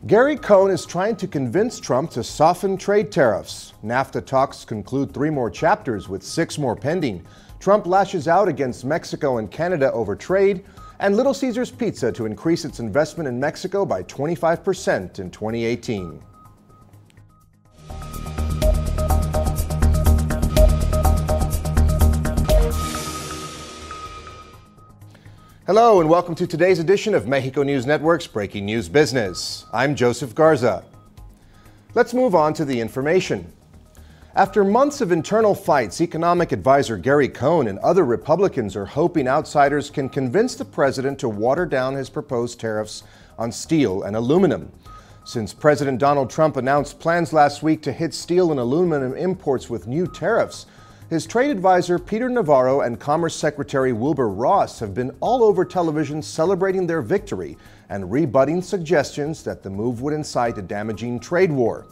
Gary Cohn is trying to convince Trump to soften trade tariffs. NAFTA talks conclude 3 more chapters with 6 more pending. Trump lashes out against Mexico and Canada over trade, and Little Caesars Pizza to increase its investment in Mexico by 25% in 2018. Hello and welcome to today's edition of Mexico News Network's Breaking News Business. I'm Joseph Garza. Let's move on to the information. After months of internal fights, economic advisor Gary Cohn and other Republicans are hoping outsiders can convince the president to water down his proposed tariffs on steel and aluminum. Since President Donald Trump announced plans last week to hit steel and aluminum imports with new tariffs, his trade advisor Peter Navarro and Commerce Secretary Wilbur Ross have been all over television celebrating their victory and rebutting suggestions that the move would incite a damaging trade war.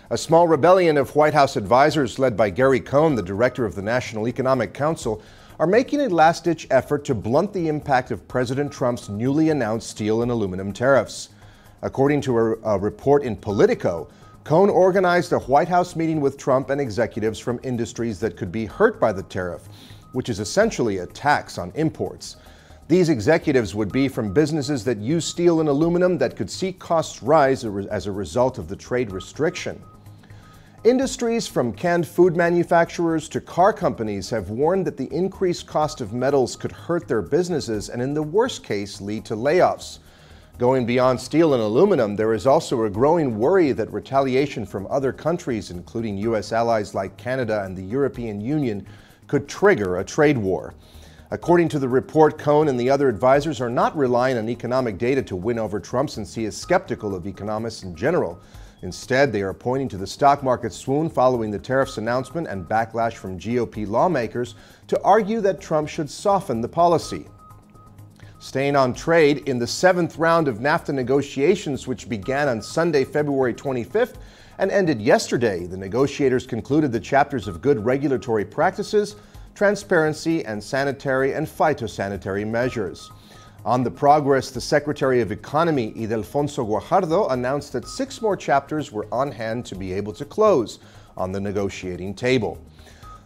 A small rebellion of White House advisors led by Gary Cohn, the director of the National Economic Council, are making a last-ditch effort to blunt the impact of President Trump's newly announced steel and aluminum tariffs. According to a report in Politico, Cohn organized a White House meeting with Trump and executives from industries that could be hurt by the tariff, which is essentially a tax on imports. These executives would be from businesses that use steel and aluminum that could see costs rise as a result of the trade restriction. Industries from canned food manufacturers to car companies have warned that the increased cost of metals could hurt their businesses and in the worst case lead to layoffs. Going beyond steel and aluminum, there is also a growing worry that retaliation from other countries, including U.S. allies like Canada and the European Union, could trigger a trade war. According to the report, Cohn and the other advisors are not relying on economic data to win over Trump, since he is skeptical of economists in general. Instead, they are pointing to the stock market swoon following the tariffs announcement and backlash from GOP lawmakers to argue that Trump should soften the policy. Staying on trade, in the 7th round of NAFTA negotiations, which began on Sunday, February 25th and ended yesterday, the negotiators concluded the chapters of good regulatory practices, transparency, and sanitary and phytosanitary measures. On the progress, the Secretary of Economy, Ildefonso Guajardo, announced that 6 more chapters were on hand to be able to close on the negotiating table.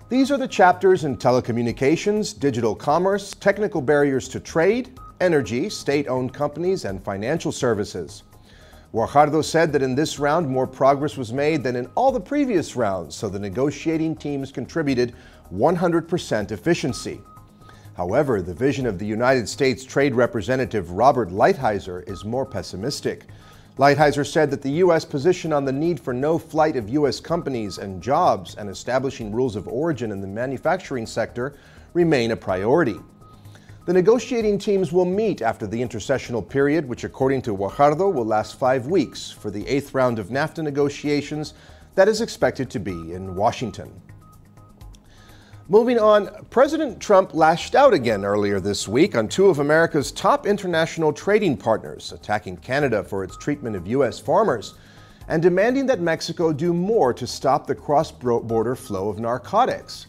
These are the chapters in telecommunications, digital commerce, technical barriers to trade, energy, state-owned companies, and financial services. Guajardo said that in this round more progress was made than in all the previous rounds, so the negotiating teams contributed 100% efficiency. However, the vision of the United States Trade Representative Robert Lighthizer is more pessimistic. Lighthizer said that the U.S. position on the need for no flight of U.S. companies and jobs and establishing rules of origin in the manufacturing sector remain a priority. The negotiating teams will meet after the intercessional period, which according to Guajardo will last 5 weeks, for the 8th round of NAFTA negotiations that is expected to be in Washington. Moving on, President Trump lashed out again earlier this week on 2 of America's top international trading partners, attacking Canada for its treatment of U.S. farmers and demanding that Mexico do more to stop the cross-border flow of narcotics.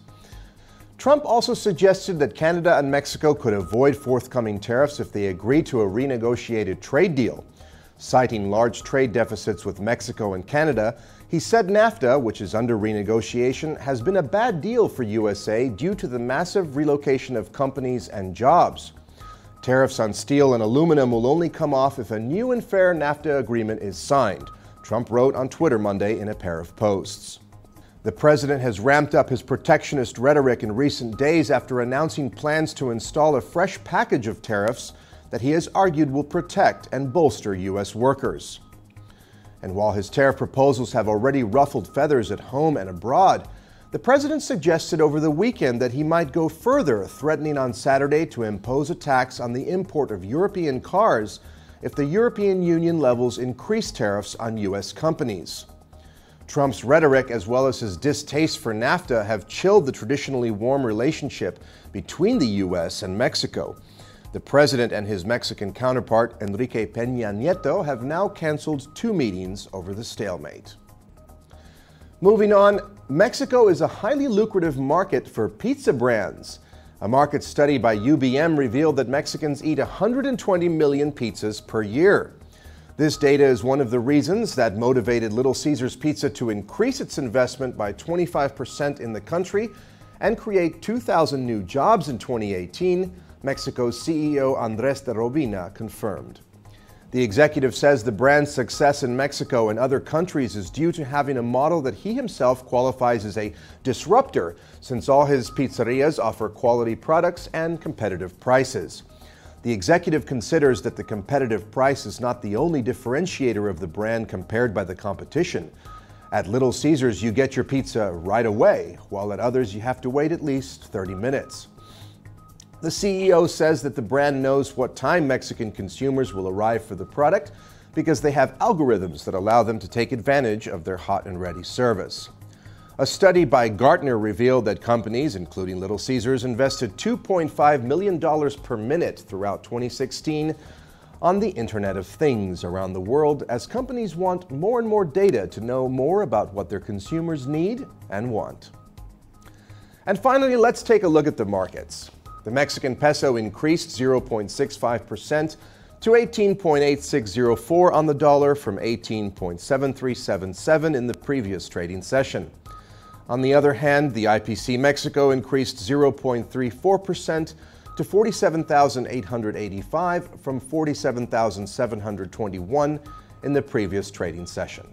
Trump also suggested that Canada and Mexico could avoid forthcoming tariffs if they agree to a renegotiated trade deal. Citing large trade deficits with Mexico and Canada, he said NAFTA, which is under renegotiation, has been a bad deal for USA due to the massive relocation of companies and jobs. Tariffs on steel and aluminum will only come off if a new and fair NAFTA agreement is signed, Trump wrote on Twitter Monday in a pair of posts. The president has ramped up his protectionist rhetoric in recent days after announcing plans to install a fresh package of tariffs that he has argued will protect and bolster U.S. workers. And while his tariff proposals have already ruffled feathers at home and abroad, the president suggested over the weekend that he might go further, threatening on Saturday to impose a tax on the import of European cars if the European Union levels increased tariffs on U.S. companies. Trump's rhetoric, as well as his distaste for NAFTA, have chilled the traditionally warm relationship between the U.S. and Mexico. The president and his Mexican counterpart, Enrique Peña Nieto, have now canceled 2 meetings over the stalemate. Moving on, Mexico is a highly lucrative market for pizza brands. A market study by UBM revealed that Mexicans eat 120 million pizzas per year. This data is one of the reasons that motivated Little Caesars Pizza to increase its investment by 25% in the country and create 2,000 new jobs in 2018, Mexico's CEO Andrés de Robina confirmed. The executive says the brand's success in Mexico and other countries is due to having a model that he himself qualifies as a disruptor, since all his pizzerias offer quality products and competitive prices. The executive considers that the competitive price is not the only differentiator of the brand compared by the competition. At Little Caesars, you get your pizza right away, while at others you have to wait at least 30 minutes. The CEO says that the brand knows what time Mexican consumers will arrive for the product because they have algorithms that allow them to take advantage of their hot and ready service. A study by Gartner revealed that companies, including Little Caesars, invested $2.5 million per minute throughout 2016 on the Internet of Things around the world as companies want more and more data to know more about what their consumers need and want. And finally, let's take a look at the markets. The Mexican peso increased 0.65% to 18.8604 on the dollar from 18.7377 in the previous trading session. On the other hand, the IPC Mexico increased 0.34% to 47,885 from 47,721 in the previous trading session.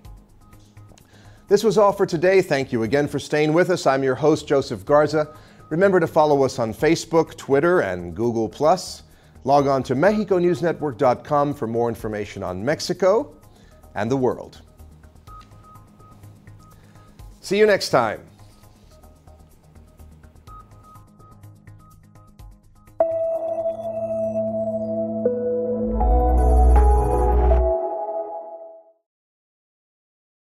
This was all for today. Thank you again for staying with us. I'm your host, Joseph Garza. Remember to follow us on Facebook, Twitter, and Google+. Log on to MexicoNewsNetwork.com for more information on Mexico and the world. See you next time.